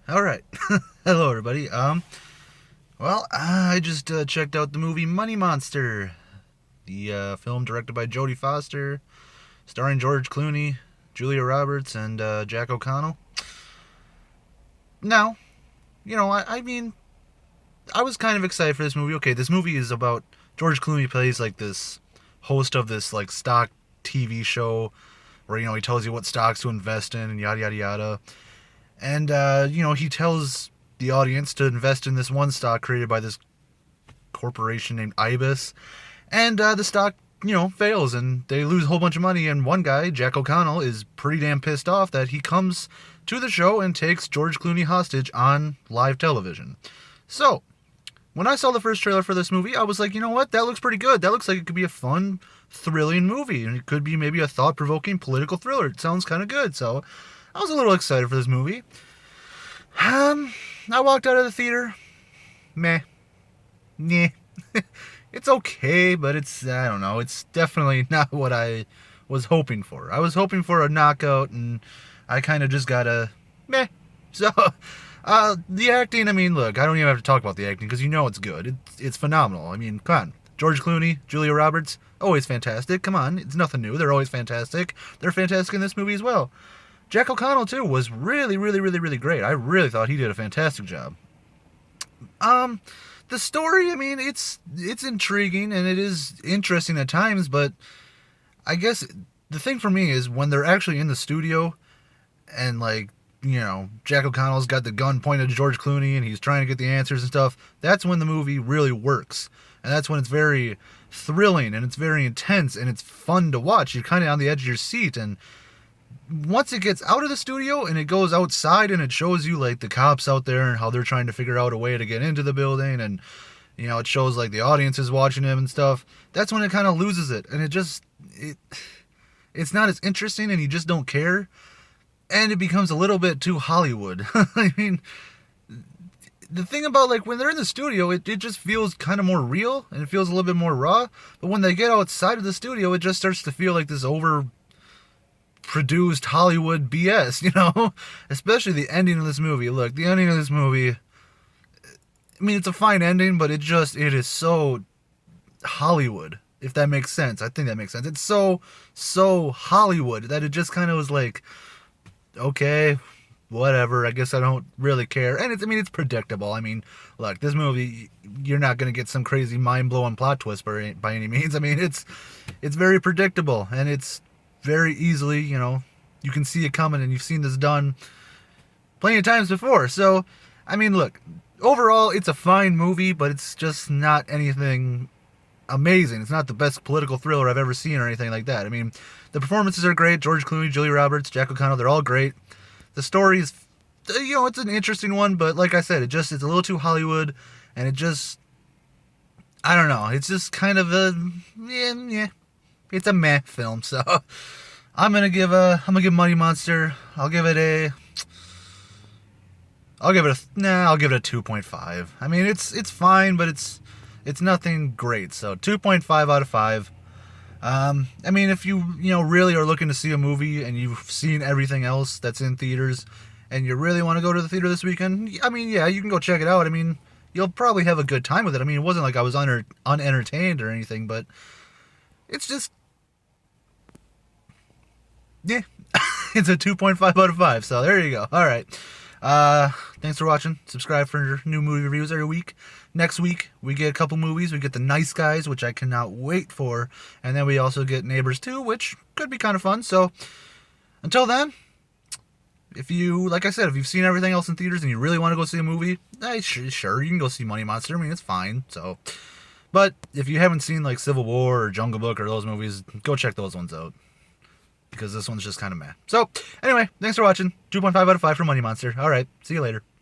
All right. Hello, everybody. I just checked out the movie Money Monster, the film directed by Jodie Foster, starring George Clooney, Julia Roberts, and Jack O'Connell. Now, I was kind of excited for this movie. Okay, this movie is about George Clooney plays like this host of this like stock TV show where he tells you what stocks to invest in and yada yada yada. And he tells the audience to invest in this one stock created by this corporation named Ibis, and the stock fails and they lose a whole bunch of money. And one guy, Jack O'Connell, is pretty damn pissed off that he comes to the show and takes George Clooney hostage on live television. So when I saw the first trailer for this movie, I was like, you know what, that looks pretty good. That looks like it could be a fun, thrilling movie, and it could be maybe a thought-provoking political thriller. It sounds kind of good. So I was a little excited for this movie. I walked out of the theater. Meh. Nah. It's okay, but I don't know, it's definitely not what I was hoping for. I was hoping for a knockout, and I kind of just got a meh. So, the acting, I mean, look, I don't even have to talk about the acting because it's good. It's phenomenal. I mean, come on. George Clooney, Julia Roberts, always fantastic. Come on, it's nothing new. They're always fantastic. They're fantastic in this movie as well. Jack O'Connell, too, was really, really, really, really great. I really thought he did a fantastic job. The story, I mean, it's intriguing and it is interesting at times, but I guess the thing for me is when they're actually in the studio and, like, Jack O'Connell's got the gun pointed at George Clooney and he's trying to get the answers and stuff, that's when the movie really works. And that's when it's very thrilling and it's very intense and it's fun to watch. You're kind of on the edge of your seat, and once it gets out of the studio and it goes outside and it shows you like the cops out there and how they're trying to figure out a way to get into the building, and it shows like the audience is watching him and stuff, that's when it kind of loses it, and it's not as interesting and you just don't care, and it becomes a little bit too Hollywood. I mean, the thing about like when they're in the studio, it just feels kind of more real and it feels a little bit more raw, but when they get outside of the studio it just starts to feel like this over produced Hollywood BS, especially the ending of this movie. Look, the ending of this movie, I mean, it's a fine ending, but it is so Hollywood, if that makes sense. I think that makes sense. It's so Hollywood that it just kind of was like, okay, whatever, I guess I don't really care. And it's predictable. I mean, look, this movie, you're not going to get some crazy mind-blowing plot twist by any means. I mean, it's very predictable, and it's very easily, you can see it coming, and you've seen this done plenty of times before. So, I mean, look, overall, it's a fine movie, but it's just not anything amazing. It's not the best political thriller I've ever seen or anything like that. I mean, the performances are great. George Clooney, Julia Roberts, Jack O'Connell, they're all great. The story is, it's an interesting one, but like I said, it's a little too Hollywood, and I don't know, it's just kind of it's a meh film. So I'm gonna give Money Monster, I'll give it a 2.5. I mean, it's fine, but it's nothing great. So 2.5 out of 5. I mean, if you really are looking to see a movie and you've seen everything else that's in theaters and you really want to go to the theater this weekend, I mean, yeah, you can go check it out. I mean, you'll probably have a good time with it. I mean, it wasn't like I was unentertained or anything, but it's just, yeah, it's a 2.5 out of 5. So there you go. All right. Thanks for watching. Subscribe for new movie reviews every week. Next week, we get a couple movies. We get The Nice Guys, which I cannot wait for. And then we also get Neighbors 2, which could be kind of fun. So until then, like I said, if you've seen everything else in theaters and you really want to go see a movie, sure, you can go see Money Monster. I mean, it's fine. So, but if you haven't seen like Civil War or Jungle Book or those movies, go check those ones out, because this one's just kind of meh. So, anyway, thanks for watching. 2.5 out of 5 for Money Monster. All right, see you later.